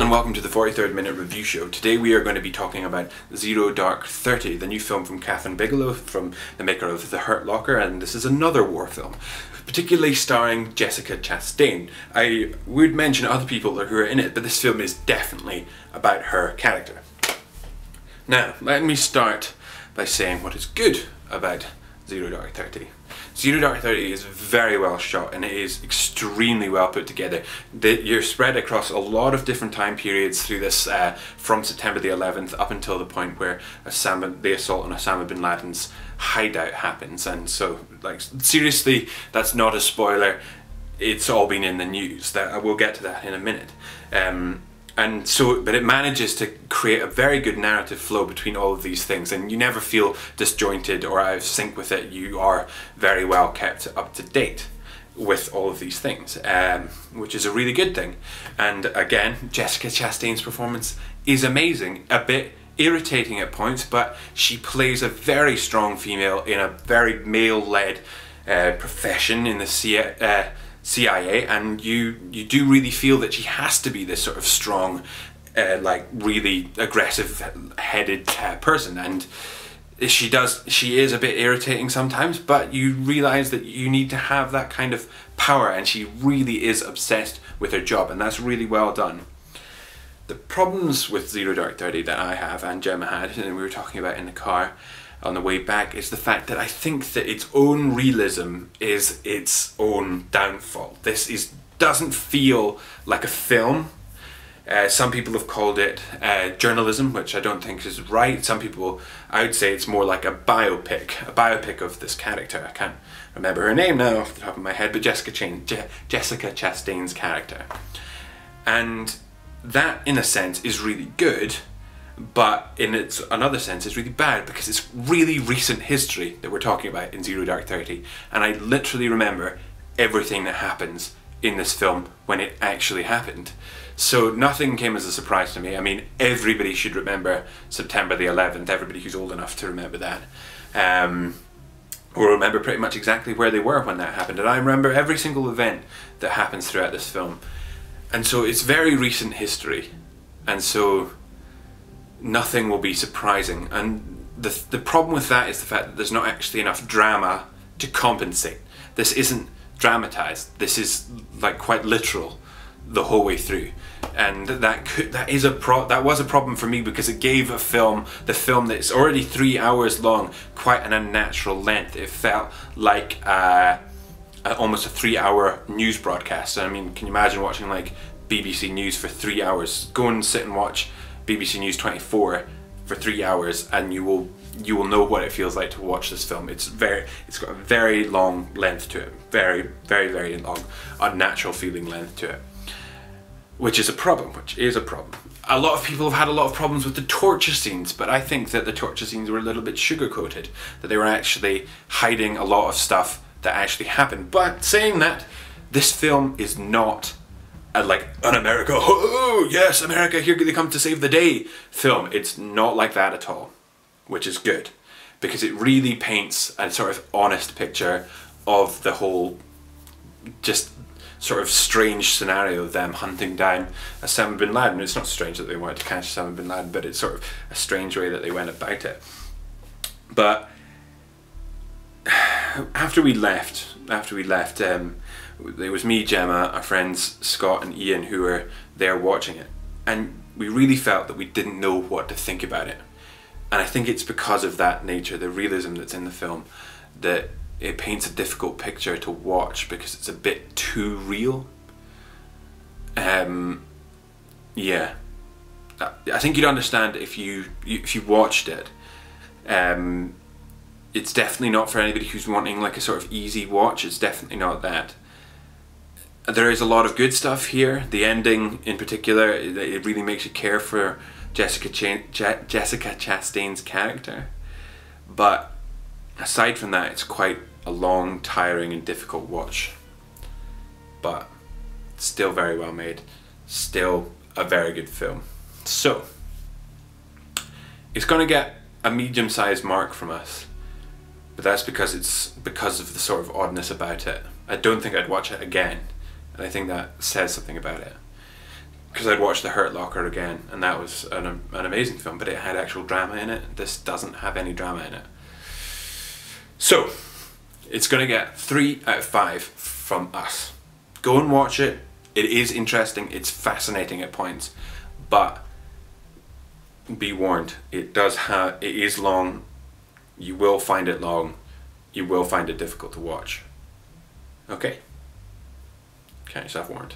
and welcome to the 43rd Minute Review Show. Today we are going to be talking about Zero Dark 30, the new film from Kathryn Bigelow, from the maker of The Hurt Locker, and this is another war film, particularly starring Jessica Chastain. I would mention other people who are in it, but this film is definitely about her character. Now, let me start by saying what is good about Zero Dark 30. Zero Dark 30 is very well shot and it is extremely well put together. You're spread across a lot of different time periods through this, from September the 11th up until the point where the assault on Osama bin Laden's hideout happens. And so, like, seriously, that's not a spoiler. It's all been in the news. We'll get to that in a minute. But it manages to create a very good narrative flow between all of these things, and you never feel disjointed or out of sync with it. You are very well kept up to date with all of these things, which is a really good thing. And again, Jessica Chastain's performance is amazing, a bit irritating at points, but she plays a very strong female in a very male-led profession in the CIA, and you do really feel that she has to be this sort of strong, like really aggressive-headed person, and she is a bit irritating sometimes, but you realise that you need to have that kind of power, and she really is obsessed with her job, and that's really well done. The problems with Zero Dark 30 that I have, and Gemma had, and we were talking about in the car on the way back, is the fact that I think that its own realism is its own downfall. This doesn't feel like a film. Some people have called it journalism, which I don't think is right. Some people, I would say it's more like a biopic of this character. I can't remember her name now off the top of my head, but Jessica Chastain's character. And that, in a sense, is really good, but in another sense it's really bad because it's really recent history that we're talking about in Zero Dark 30, and I literally remember everything that happens in this film when it actually happened. So nothing came as a surprise to me. I mean, everybody should remember September the 11th, everybody who's old enough to remember that. Or remember pretty much exactly where they were when that happened, and I remember every single event that happens throughout this film. And so it's very recent history, and so nothing will be surprising, and the problem with that is the fact that there's not actually enough drama to compensate. This isn't dramatized, this is like quite literal the whole way through, and that was a problem for me because it gave the film that's already 3 hours long quite an unnatural length. It felt like almost a 3-hour news broadcast. I mean, can you imagine watching like BBC News for 3 hours? Go and sit and watch BBC News 24 for 3 hours and you will know what it feels like to watch this film. It's got a very long length to it, very long, unnatural feeling length to it, which is a problem. A lot of people have had a lot of problems with the torture scenes, but I think that the torture scenes were a little bit sugar-coated, that they were actually hiding a lot of stuff that actually happened. But saying that, this film is not like an America, oh yes, America, here they come to save the day film. It's not like that at all, which is good, because it really paints a sort of honest picture of the whole just sort of strange scenario of them hunting down Osama bin Laden. It's not strange that they wanted to catch Osama bin Laden, but it's sort of a strange way that they went about it. But after we left, it was me, Gemma, our friends Scott and Ian who were there watching it, and we really felt that we didn't know what to think about it. And I think it's because of that nature, the realism that's in the film, that it paints a difficult picture to watch because it's a bit too real. Yeah, I think you'd understand if you watched it. It's definitely not for anybody who's wanting like a sort of easy watch. It's definitely not that. There is a lot of good stuff here. The ending in particular, it really makes you care for Jessica Chastain's character. But aside from that, it's quite a long, tiring and difficult watch. But it's still very well made. Still a very good film. So, it's going to get a medium-sized mark from us. But that's because of the sort of oddness about it. I don't think I'd watch it again, and I think that says something about it. because I'd watched The Hurt Locker again, and that was an amazing film, but it had actual drama in it. This doesn't have any drama in it. So, it's going to get 3 out of 5 from us. Go and watch it. It is interesting, it's fascinating at points, but be warned, it is long. You will find it long. You will find it difficult to watch. Okay? Count yourself warned.